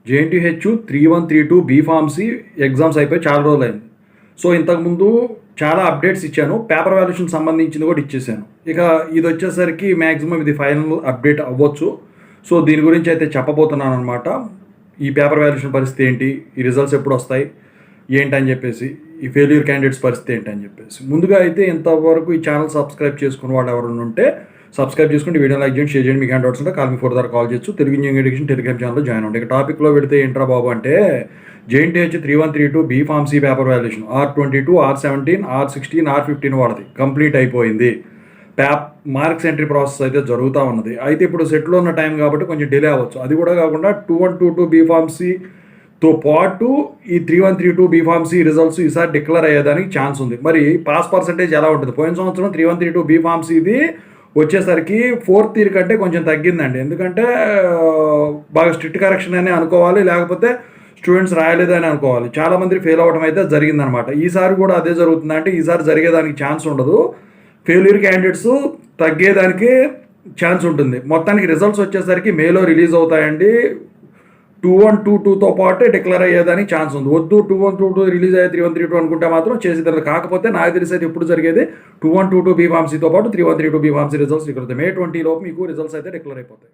JNTH 3132 B Pharmacy exams అయిపోయి చాలా రోజులైంది. సో ఇంతకుముందు చాలా అప్డేట్స్ ఇచ్చాను. పేపర్ వాల్యుయేషన్ సంబంధించింది కూడా ఇచ్చేసాను. ఇక ఇది వచ్చేసరికి మ్యాక్సిమం ఇది ఫైనల్ అప్డేట్ అవ్వచ్చు. సో దీని గురించి అయితే చెప్పబోతున్నాను అనమాట. ఈ పేపర్ వాల్యుయేషన్ పరిస్థితి ఏంటి, ఈ రిజల్ట్స్ ఎప్పుడు వస్తాయి ఏంటని చెప్పేసి, ఈ ఫెయిల్యూర్ క్యాండిడేట్స్ పరిస్థితి ఏంటని చెప్పేసి. ముందుగా అయితే ఇంతవరకు ఈ ఛానల్ సబ్స్క్రైబ్ చేసుకున్న వాళ్ళు ఎవరైనా ఉంటే సబ్స్క్రైబ్ చేసుకుంటే వీడియో లైక్ చేయండి, షేర్ చేయండి. మీకు హ్యాండ్ డౌట్స్ ఉంటే కాల్ మీ 4 ద్వారా కాల్ చేయొచ్చు. తెలుగు ఇంజనీరింగ్ ఎడ్యుకేషన్ టెలిగ్రామ్ ఛానల్లో జాయిన్ అవ్వండి. ఇక టాపిక్లో పెడితే ఏంట్రా బాబు అంటే JNTH 3132 B Pharmacy paper valuation R22, R17, R16, R15 వాళ్ళది కంప్లీట్ అయిపోయింది. మార్క్స్ ఎంట్రీ ప్రాసెస్ అయితే జరుగుతూ ఉన్నది. అయితే ఇప్పుడు సెట్లో ఉన్న టైం కాబట్టి కొంచెం డిలే అవ్వచ్చు. అది కూడా కాకుండా 2122 బీఫార్మసీతో పాటు ఈ 3132 బీఫార్మసీ రిజల్ట్స్ ఈసారి డిక్లేర్ అయ్యేదానికి ఛాన్స్ ఉంది. మరి పాస్ పర్సంటేజ్ ఎలా ఉంటుంది? పోయిన సంవత్సరం 3132 బీఫార్మసీది వచ్చేసరికి 4th ఇయర్ కంటే కొంచెం తగ్గిందండి. ఎందుకంటే బాగా స్ట్రిక్ట్ కరెక్షన్ అనే అనుకోవాలి, లేకపోతే స్టూడెంట్స్ రాయలేదని అనుకోవాలి. చాలామంది ఫెయిల్ అవ్వడం అయితే జరిగిందనమాట. ఈసారి కూడా అదే జరుగుతుందంటే ఈసారి జరిగేదానికి ఛాన్స్ ఉండదు. ఫెయిల్యూర్ క్యాండిడేట్స్ తగ్గేదానికి ఛాన్స్ ఉంటుంది. మొత్తానికి రిజల్ట్స్ వచ్చేసరికి మేలో రిలీజ్ అవుతాయండి. 2122తో పాటే డిక్లేర్ అయ్యేదానికి ఛాన్స్ ఉంది. వద్దు 2122 రిలీజ్ అయ్యే 3132 అనుకుంటే మాత్రం చేసేదాన్ని. కాకపోతే నాకు తెలిసి అయితే ఎప్పుడు జరిగేది 2122 బీఫార్మసీతో పాటు 3132 బీఫార్మసీ రిజల్ట్స్ డిక్లేర్ అవుతాయి. May 20 లోపు మీకు రిజల్ట్స్ అయితే డిక్లేర్ అయిపోతాయి.